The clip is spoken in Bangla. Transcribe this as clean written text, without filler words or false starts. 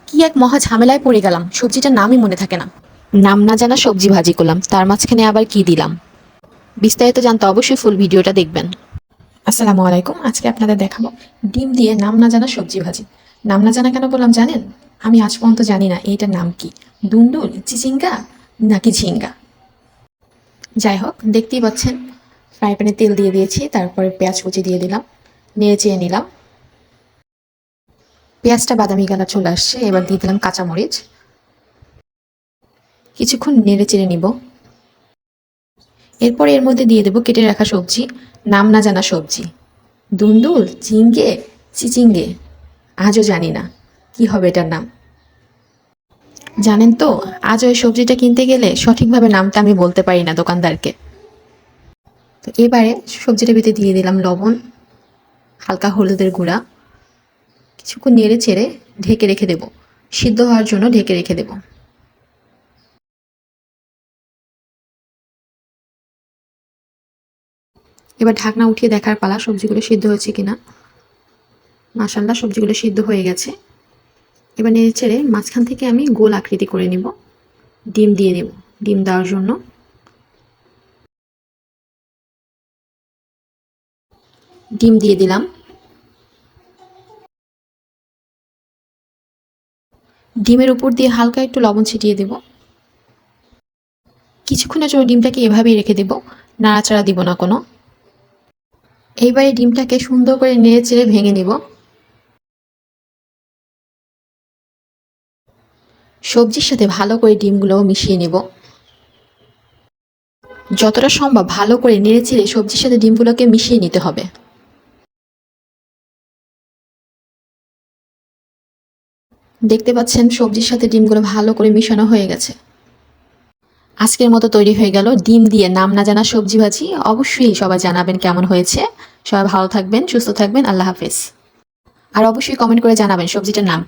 কি এক মহা ঝামেলায় পড়ে গেলাম, সবজিটার নামই মনে থাকে না। নাম না জানা সবজি ভাজি করলাম, তার মাঝখানে আবার কি দিলাম। বিস্তারিত জানতে অবশ্যই ফুল ভিডিওটা দেখবেন। আসসালামু আলাইকুম। আজকে আপনাদের দেখাবো ডিম দিয়ে নাম না জানা সবজি ভাজি। নাম না জানা কেন বললাম জানেন? আমি আজ পর্যন্ত জানি না এইটার নাম কি, দুন্দুল, চিচিঙ্গা নাকি ঝিঙ্গা। যাই হোক, দেখতেই পাচ্ছেন ফ্রাই প্যানে তেল দিয়ে দিয়েছি, তারপরে পেঁয়াজ কুচি দিয়ে দিলাম, নেড়ে চেড়ে নিলাম। পেঁয়াজটা বাদামি কালার চলে আসছে, এবার দিয়ে দিলাম কাঁচামরিচ। কিছুক্ষণ নেড়ে চেড়ে নিব। এরপর এর মধ্যে দিয়ে দেবো কেটে রাখা সবজি, নাম না জানা সবজি, দুন্দুল, ঝিঙ্গে, চিচিঙ্গে। আজও জানি না কি হবে এটার নাম। জানেন তো, আজ ওই সবজিটা কিনতে গেলে সঠিকভাবে নামটা আমি বলতে পারি না দোকানদারকে। তো এবারে সবজিটার ভিতরে দিয়ে দিলাম লবণ, হালকা হলুদের গুঁড়া। কিছুক্ষণ নেড়ে চেড়ে ঢেকে রেখে দেবো, সিদ্ধ হওয়ার জন্য ঢেকে রেখে দেবো। এবার ঢাকনা উঠিয়ে দেখার পালা সবজিগুলো সিদ্ধ হয়েছে কিনা। মাশাআল্লাহ, সবজিগুলো সিদ্ধ হয়ে গেছে। এবার নেড়ে চেড়ে মাঝখান থেকে আমি গোল আকৃতি করে নিব। ডিম দিয়ে দেব ডিম দেওয়ার জন্য। ডিম দিয়ে দিলাম। ডিমের উপর দিয়ে হালকা একটু লবণ ছিটিয়ে দেব। কিছুক্ষণের জন্য ডিমটাকে এভাবেই রেখে দেব, নাড়াচাড়া দিব না কোনো। এইবারে ডিমটাকে সুন্দর করে নেড়ে চেড়ে ভেঙে নিব। সবজির সাথে ভালো করে ডিমগুলোও মিশিয়ে নেব। যতটা সম্ভব ভালো করে নেড়ে চেড়ে সবজির সাথে ডিমগুলোকে মিশিয়ে নিতে হবে। দেখতে পাচ্ছেন সবজির সাথে ডিমগুলো ভালো করে মিশানো হয়ে গেছে। আজকের মতো তৈরি হয়ে গেল ডিম দিয়ে নাম না জানা সবজি ভাজি। অবশ্যই সবাই জানাবেন কেমন হয়েছে। সবাই ভালো থাকবেন, সুস্থ থাকবেন। আল্লাহ হাফেজ। আর অবশ্যই কমেন্ট করে জানাবেন সবজিটার নাম।